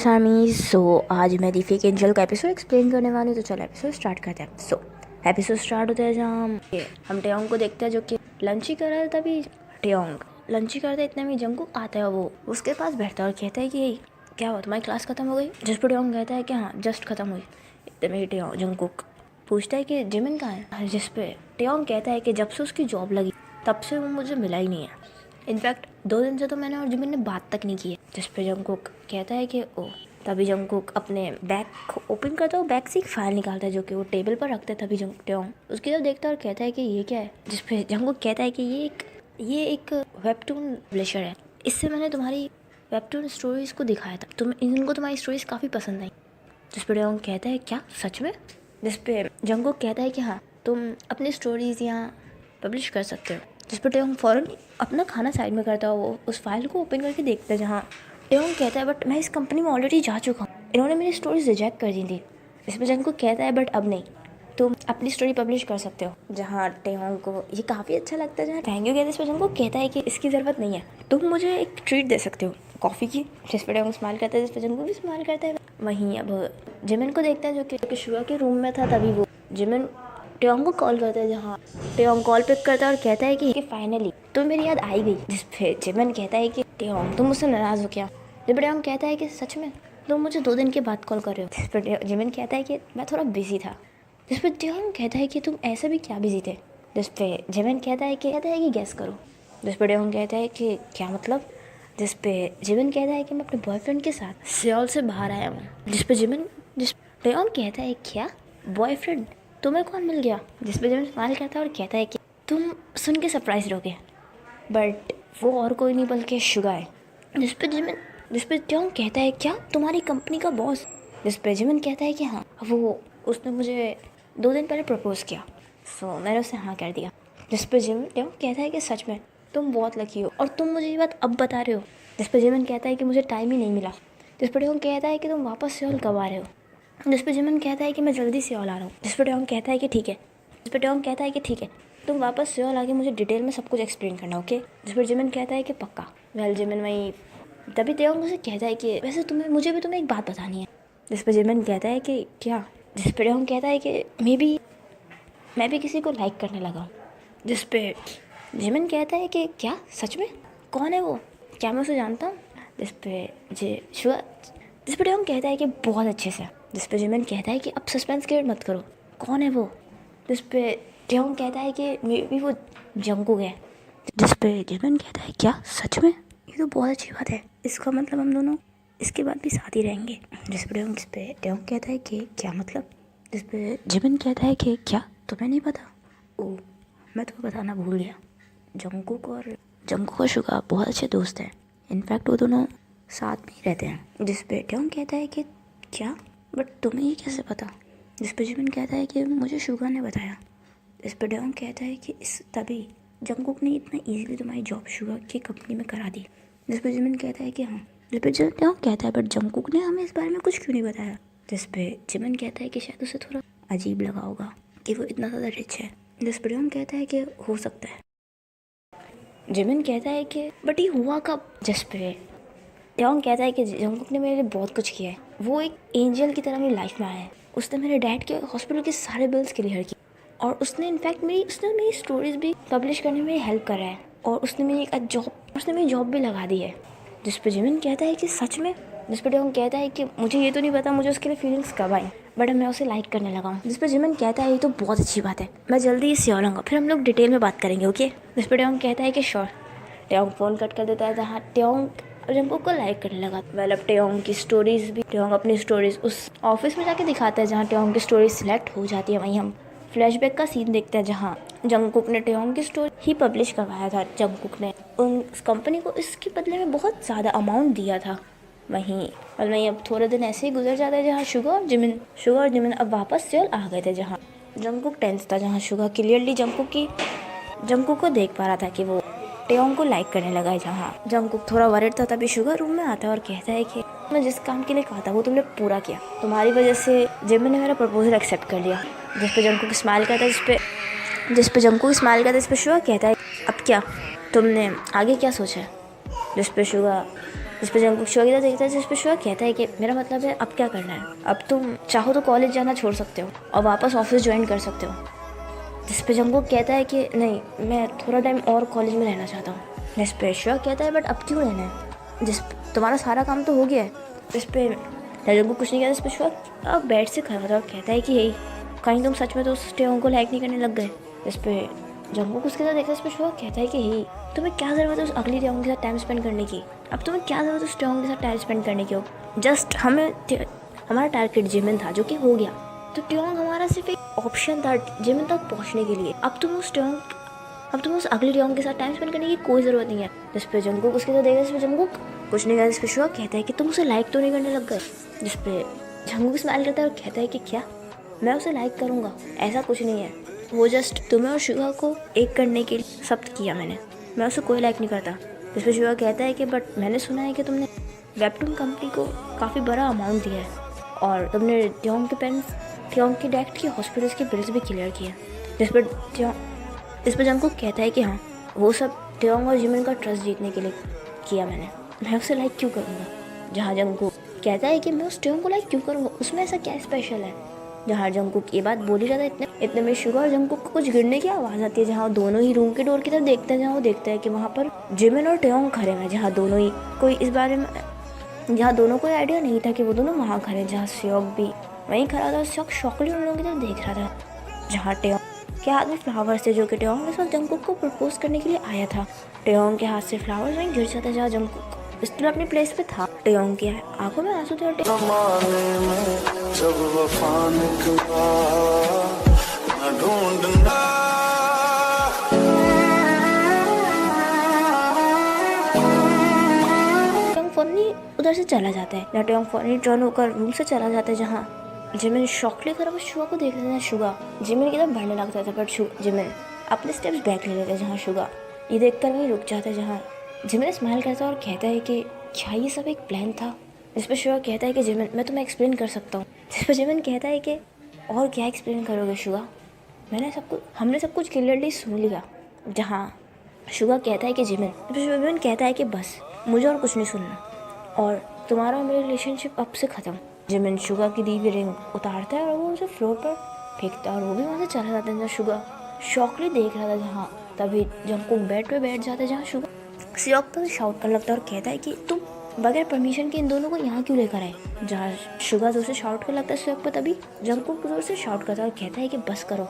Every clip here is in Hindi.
Yes army. सो आज मैं दी फेक एंजल का एपिसोड एक्सप्लेन करने वाली हूँ, तो चलो एपिसोड स्टार्ट करते हैं। सो एपिसोड स्टार्ट होता है जहाँ हम टेयोंग को देखते हैं जो कि लंच ही कर रहा है। तभी टेयोंग लंच ही करता है, इतने में जंगकुक आता है। वो उसके पास बैठता है और कहता है कि क्या हुआ, तुम्हारी क्लास खत्म हो गई? जिस पर टेयोंग कहता है कि हाँ जस्ट खत्म हुई। इतने में जंगकुक पूछता है कि जिमिन कहाँ है? जिस पे टेयोंग कहता है कि जब से उसकी जॉब लगी तब से वो मुझे मिला ही नहीं है। इनफैक्ट 2 दिन से तो मैंने और जिमिन ने बात तक नहीं की है। जिस पे जंगकुक कहता है कि ओ। तभी जंगकुक अपने बैग ओपन करता है, बैग से एक फाइल निकालता है जो कि वो टेबल पर रखता है। तभी टेयोंग उसकी तरफ देखता है और कहता है कि ये क्या है? जिस पे जंगकुक कहता है कि ये एक वेबटून पब्लिशर है, इससे मैंने तुम्हारी वेबटून स्टोरीज को दिखाया था, इनको तुम्हारी स्टोरीज काफ़ी पसंद आई। जिस पे टेयोंग कहता है क्या सच में? जिस पे जंगकुक कहता है कि हाँ तुम अपनी स्टोरीज यहाँ पब्लिश कर सकते हो। जिस पर टेयोंग फ़ौरन अपना खाना साइड में करता है, वो उस फाइल को ओपन करके देखता है जहाँ टेयोंग कहता है बट मैं इस कंपनी में ऑलरेडी जा चुका हूँ, इन्होंने मेरी स्टोरीज रिजेक्ट कर दी थी। इस पर जंगकुक कहता है बट अब नहीं, तुम अपनी स्टोरी पब्लिश कर सकते हो। जहाँ टेयोंग को ये काफ़ी अच्छा लगता है, जहाँ थैंक यू कहते हैं। इस पर जंगकुक कहता है कि इसकी ज़रूरत नहीं है, तुम मुझे एक ट्रीट दे सकते हो कॉफ़ी की। जिस पर टेयोंग स्माइल करता है, जिस पर जंगकुक भी स्माइल करता है। वहीं अब जिमिन को देखता है जो कि शुगा के रूम में था। तभी वो जिमिन टेयोंग को कॉल करता है, जहाँ टेयोंग कॉल पिक करता है और कहता है कि फाइनली तो मेरी याद आई गई। जिस पे जिमिन कहता है कि टेयोंग तुम मुझसे नाराज़ हो क्या? जब टेयोंग कहता है कि सच में तुम मुझे 2 दिन के बाद कॉल कर रहे हो। जिस पर जिमिन कहता है कि मैं थोड़ा बिजी था। जिस पर टेयोंग कहता है कि तुम ऐसे भी क्या बिजी थे? जिस पे जिमिन कहता है कि गैस करो। जिस पर टेयोंग कहता है कि क्या मतलब? जिस पे जिमिन कहता है कि मैं अपने बॉयफ्रेंड के साथ सियोल से बाहर आया हूँ। जिस टेयोंग कहता है क्या बॉयफ्रेंड, तुम्हें कौन मिल गया? जिस पे जिमिन स्माइल करता है और कहता है कि तुम सुन के सरप्राइज रहोगे, बट वो और कोई नहीं बल्कि शुगा है। जिस पे टेयोंग कहता है क्या तुम्हारी कंपनी का बॉस? जिस पे जिमिन कहता है कि हाँ वो उसने मुझे 2 दिन पहले प्रपोज किया, सो मैंने उसे हाँ कर दिया। जिस पे टेयोंग कहता है कि सच में तुम बहुत लकी हो और तुम मुझे ये बात अब बता रहे हो। जिस पे जिमिन कहता है कि मुझे टाइम ही नहीं मिला। जिस पे टेयोंग कहता है कि तुम वापस सियोल कब आ रहे हो? जिस पे जिमिन कहता है कि मैं जल्दी सियोल आ रहा हूँ। जिस पे टेयोंग कहता है कि ठीक है। जिस पे टेयोंग कहता है कि ठीक है, तुम वापस सियोल आके मुझे डिटेल में सब कुछ एक्सप्लेन करना, ओके? जिस पर जिमिन कहता है कि पक्का। वेल जिमिन वही तभी टेयोंग उसे कहता है कि वैसे मुझे भी तुम्हें एक बात बतानी है। जिस पर जिमिन कहता है कि क्या? जिस पर टेयोंग कहता है कि मे बी मैं भी किसी को लाइक करने लगा हूँ। जिस पे जिमिन कहता है कि क्या सच में? कौन है वो? क्या मैं उसे जानता हूँ? जिस पे टेयोंग कहता है कि बहुत अच्छे से। जिस पे जिमिन कहता है कि अब सस्पेंस क्रिएट मत करो, कौन है वो? जिस पे टेयोंग कहता है कि मे बी वो जंगकुक है। जिस पे जिमिन कहता है क्या सच में? ये तो बहुत अच्छी बात है, इसका मतलब हम दोनों इसके बाद भी साथ ही रहेंगे। जिस पे टेयोंग कहता है कि क्या मतलब? जिस पे जिमिन कहता है कि क्या तुम्हें नहीं पता? ओ मैं तुम्हें बताना भूल गया, जंगकुक और शुगा बहुत अच्छे दोस्त हैं। इनफैक्ट वो दोनों साथ में ही रहते हैं। जिस पे टेयोंग कहता है कि क्या, बट तुम्हें ये कैसे पता? जिस पे जिमिन कहता है कि मुझे शुगा ने बताया। इस पर टेयोंग कहता है कि तभी जंगकुक ने इतना इजीली तुम्हारी जॉब शुगा की कंपनी में करा दी। जिस पर जिमिन कहता है कि हाँ। जिस पर टेयोंग कहता है बट जंगकुक ने हमें इस बारे में कुछ क्यों नहीं बताया? जिस पे जिमिन कहता है कि शायद उसे थोड़ा अजीब लगा होगा कि वो इतना ज़्यादा रिच है। जिस पर टेयोंग कहता है कि हो सकता है। जिमिन कहता है कि बट ये हुआ कब? जिस पे टेयोंग कहता है कि जंगकुक ने मेरे लिए बहुत कुछ किया है, वो एक एंजल की तरह मेरी लाइफ में आया है। उसने मेरे डैड के हॉस्पिटल के सारे बिल्स क्लियर किए और उसने मेरी स्टोरीज भी पब्लिश करने में हेल्प करा है और उसने मेरी जॉब भी लगा दी है। जिस पे जिमिन कहता है कि सच में? जिस पे टेयोंग कहता है कि मुझे ये तो नहीं पता मुझे उसके लिए फीलिंग्स कब आई, बट मैं उसे लाइक करने लगा हूँ। जिस पे जिमिन कहता है ये तो बहुत अच्छी बात है, मैं जल्दी ही सियोल आऊंगा, फिर हम लोग डिटेल में बात करेंगे, ओके? जिस पे टेयोंग कहता है कि श्योर। टेयोंग फ़ोन कट कर देता है, जहाँ टेयोंग जंगकुक को लाइक करने लगा। वेल अब टेयोंग अपनी स्टोरीज उस ऑफिस में जाके दिखाता है जहाँ टेयोंग की स्टोरी सिलेक्ट हो जाती है। वहीं हम फ्लैशबैक का सीन देखते हैं जहाँ जंगकुक ने टेयोंग की स्टोरी ही पब्लिश करवाया था। जंगकुक ने उस कंपनी को इसके बदले में बहुत ज़्यादा अमाउंट दिया था। वहीं अब थोड़े दिन ऐसे ही गुजर जाता है जहाँ शुगा और जिमिन अब वापस सियोल आ गए थे। जहाँ जंगकुक टेंस था, जहाँ शुगा क्लियरली जंगकुक को देख पा रहा था कि वो टेयोंग को लाइक करने लगा है। जहाँ जंगकुक थोड़ा वरिड था, तभी शुगा रूम में आता है और कहता है कि मैं जिस काम के लिए कहा था वो तुमने पूरा किया, तुम्हारी वजह से जिमिन ने मेरा प्रपोजल एक्सेप्ट कर लिया। जिस पे जंगकुक स्माइल करता है, इस पे शुगा कहता है अब क्या, तुमने आगे क्या सोचा है? जिस पे शुगा जिस पे जंगकुक शुआ की तरफ देखता है, जिस पे शुआ कहता है कि मेरा मतलब है अब क्या करना है, अब तुम चाहो तो कॉलेज जाना छोड़ सकते हो और वापस ऑफिस ज्वाइन कर सकते हो। जिस पे जंगकुक कहता है कि नहीं, मैं थोड़ा टाइम और कॉलेज में रहना चाहता हूँ। जिस पे शुआ कहता है बट अब क्यों रहना है, जिस तुम्हारा सारा काम तो हो गया है। जिस पे जंगकुक कुछ नहीं कहता, जिस पे शुआ अब बेड से खड़ा था और कहता है कि यही कहीं तुम सच में तो उस टेओंग को लाइक नहीं करने लग गए। जिस पे जंगकुक उसके साथ देखता है, इस पे शुआ कहता है कि यही तुम्हें क्या ज़रूरत है उस अगली टेओंग के साथ टाइम स्पेंड करने की, अब तुम्हें क्या ज़रूरत है उस टेओंग के साथ टाइम स्पेंड करने की। जस्ट हमारा टारगेट जिमिन था जो कि हो गया, तो टेओंग हमारा सिर्फ एक ऑप्शन था जिमिन तक पहुंचने के लिए। अब तुम उस अगली टेओंग के साथ टाइम स्पेंड करने की कोई ज़रूरत नहीं है। जिस पे जंगकुक उसके साथ देखा, जिस पे जंगकुक कुछ नहीं कहता, जिस पे शुआ कहता है कि तुम उसे लाइक तो नहीं करने लग गए। जिस पे जंगकुक स्माइल करता है और कहता है कि क्या मैं उसे लाइक करूँगा, ऐसा कुछ नहीं है, वो जस्ट तुम्हें और शुगा को एक करने के लिए सब किया मैंने, मैं उसे कोई लाइक नहीं करता। जिस पे शुगा कहता है कि बट मैंने सुना है कि तुमने वेबटून कंपनी को काफ़ी बड़ा अमाउंट दिया है और तुमने टेओंग के पेरेंट्स, टेओंग की डैड की हॉस्पिटल्स के बिल्स भी क्लियर किए। जिस पर जंगकुक कहता है कि हाँ, वो सब टेओंग और जिमिन का ट्रस्ट जीतने के लिए किया मैंने, मैं उसे लाइक क्यों करूँगा। जहाँ जंगकुक कहता है कि मैं उस टेओंग को लाइक क्यों करूँगा, उसमें ऐसा क्या स्पेशल है। जहाँ जंगकुक ये बात बोली जाता है, इतने में शुगा और जंगकुक को कुछ गिरने की आवाज़ आती है, जहाँ दोनों ही रूम के डोर की तरफ देखते हैं, जहाँ वो देखता है कि वहाँ पर जिमिन और टेओंग खड़े हैं, जहाँ दोनों ही कोई इस बारे में, जहाँ दोनों को आइडिया नहीं था कि वो दोनों वहाँ खड़े हैं। जहाँ श्योक भी वहीं खड़ा था, श्योक शॉकली उन लोगों की तरफ देख रहा था। जहाँ टेओंग के हाथ में फ्लावर्स थे, जो कि टेओंग इस वक्त जंगकुक को प्रपोज करने के लिए आया था। टेओंग के हाथ से फ्लावर्स वहीं गिर जाता, जहाँ जंगकुक स्टिल अपनी प्लेस पे था। टेओंग की आंखों में आंसू थे और फनी उधर से चला जाता है। टेओंग फनी टर्न होकर रूम से चला जाता है, जहाँ जिमिन शॉक लेकर अब शुगा को देख लेता है। शुगा जिमिन की तरफ बढ़ने लगता था, बट जिमिन अपने स्टेप्स बैक ले लेता है। जहाँ शुगा ये देखकर वहीं रुक जाता है, जहाँ जिमिन स्माइल करता है और कहता है कि क्या ये सब एक प्लान था। जिस पर शुगा कहता है कि जिमिन मैं तुम्हें एक्सप्लेन कर सकता हूँ। जिस पर जिमिन कहता है कि और क्या एक्सप्लेन करोगे शुगा, हमने सब कुछ क्लियरली सुन लिया। जहाँ शुगा कहता है कि जिमिन कहता है कि बस मुझे और कुछ नहीं सुनना और तुम्हारा और मेरी रिलेशनशिप अब से ख़त्म। जिमिन शुगा की दी हुई रिंग उतारता है और वो उसे फ्लोर पर फेंकता है और वो भी वहाँ से चला जाता है। जहाँ शुगा शॉकली देख रहा था, जहाँ तभी जंगकुक बेड पे बैठ जाता है, जहाँ शुगा श्योक पर शाउट करने लगता है और कहता है कि तुम बगैर परमिशन के इन दोनों को यहाँ क्यों लेकर आए। जहाँ शुगा जोर से शाउट करने लगता है श्योक पर, तभी जंगकुक जोर से शाउट करता है और कहता है कि बस करो।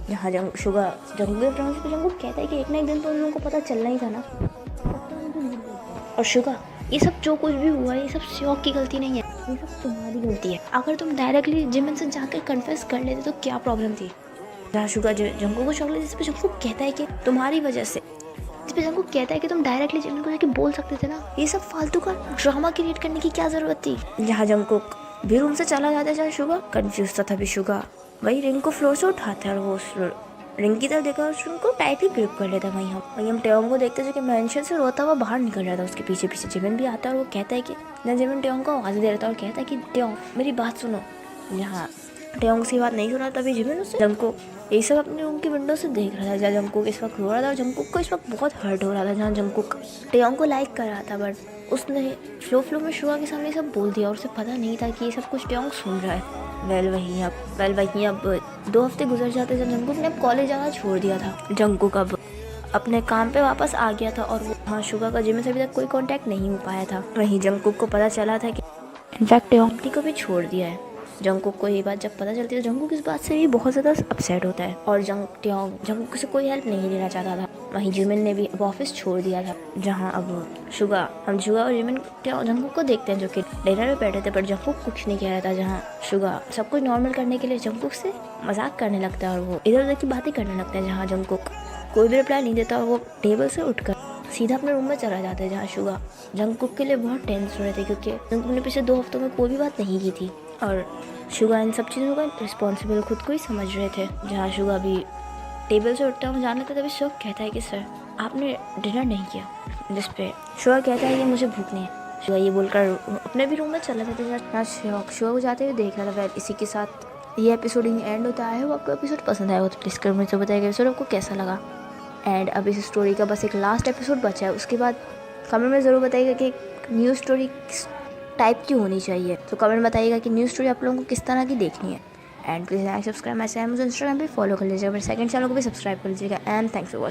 जहाँ शुगा जंगकुक कहता है कि एक ना एक दिन तो उन लोगों को पता चलना ही था ना। और शुगा ये सब जो कुछ भी हुआ ये सब श्योक की गलती नहीं है, ये सब तुम्हारी गलती है। अगर तुम डायरेक्टली जिमिन से जाकर कन्फेस कर लेते तो क्या प्रॉब्लम थी। जहाँ शुगा जंगकुक को शॉक लेते, जिस पे जंगकुक कहता है कि तुम्हारी वजह से, जिस पे जंगकुक कहता है कि तुम डायरेक्टली जिमिन को जाके बोल सकते थे ना, ये सब फालतू का ड्रामा क्रिएट करने की क्या जरूरत थी। जहाँ जंगकुक भी रूम से चला जाता है, जहाँ शुगा कंफ्यूज था, तभी शुगा वही रिंग को फ्लोर से उठाता है और वो रिंग की तरफ देखा उनको टाइटली ग्रिप कर लेता है। वहीं हम टेओंग को देखते हैं, जो कि मेंशन से रोता हुआ बाहर निकल रहा था। उसके पीछे पीछे जिमिन भी आता है और वो कहता है कि जिमिन टेओंग को आवाज़ दे रहा था और कहता है कि टेओंग मेरी बात सुनो। यहाँ टेओंग की बात नहीं सुना, तभी जिमिन उससे जंगकुक यही सब अपने रूम की विंडो से देख रहा था, जहाँ जंगकुक इस वक्त रो रहा था और जंगकुक को इस वक्त बहुत हर्ट हो रहा था। जहाँ जंगकुक टेओंग को लाइक कर रहा था, बट उसने फ्लो में शुगा के सामने सब बोल दिया और उसे पता नहीं था कि ये सब कुछ टेओंग सुन रहा है। वहीं अब 2 हफ्ते गुजर जाते जब जंगकुक ने कॉलेज जाना छोड़ दिया था। जंगकुक अब अपने काम पे वापस आ गया था और वो हाँ शुगा का जिमिन से अभी तक कोई कांटेक्ट नहीं हो पाया था। वहीं जंगकुक को पता चला था कि इनफैक्ट टेओंग को भी छोड़ दिया है। जंगकुक को ये बात जब पता चलती है तो जंगकुक इस बात से भी बहुत ज़्यादा अपसेट होता है और जंगकुक से कोई हेल्प नहीं लेना चाहता था। वहीं जिमिन ने भी अब ऑफिस छोड़ दिया था। जहाँ अब शुगा और जिमिन जंगकुक को देखते हैं, जो कि डिनर में बैठे थे, पर जंगकुक कुछ नहीं कह रहा था। जहाँ शुगा सब कुछ नॉर्मल करने के लिए जंगकुक से मजाक करने लगता है और वो इधर उधर की बातें करने लगता है। जहाँ जंगकुक कोई भी रिप्लाई नहीं देता और वो टेबल से उठकर सीधा अपने रूम में चला जाता है। जहाँ शुगा जंगकुक के लिए बहुत टेंस हो रहे थे, क्योंकि जंगकुक ने पिछले 2 हफ्तों में कोई भी बात नहीं की थी और शुगा इन सब चीज़ों का रिस्पॉन्सिबल खुद को ही समझ रहे थे। जहाँ शुगा भी टेबल से उठता हूँ जाने लगता, तभी शुगा कहता है कि सर आपने डिनर नहीं किया। जिस पे शुगा कहता है कि मुझे भूख नहीं है। शुगा ये बोलकर अपने भी रूम में चला जाता है। जहाँ शुगा को जाते हुए देख रहा था। वैल इसी के साथ ये एपिसोड एंड होता है। वो आपको एपिसोड पसंद आएगा तो प्लीज़ कमेंट में बताइएगा एपिसोड आपको कैसा लगा। एंड अब इस स्टोरी का बस एक लास्ट एपिसोड बचा है, उसके बाद कमेंट में ज़रूर बताइएगा कि एक न्यूज़ स्टोरी टाइप की होनी चाहिए। तो कमेंट बताइएगा कि न्यूज़ स्टोरी आप लोगों को किस तरह की देखनी है। एंड प्लीज़ लाइक सब्सक्राइब, ऐसे मुझे इंस्टाग्राम पे फॉलो कर लीजिएगा, मेरे सेकंड चैनल को भी सब्सक्राइब कर लीजिएगा। And thanks for watching.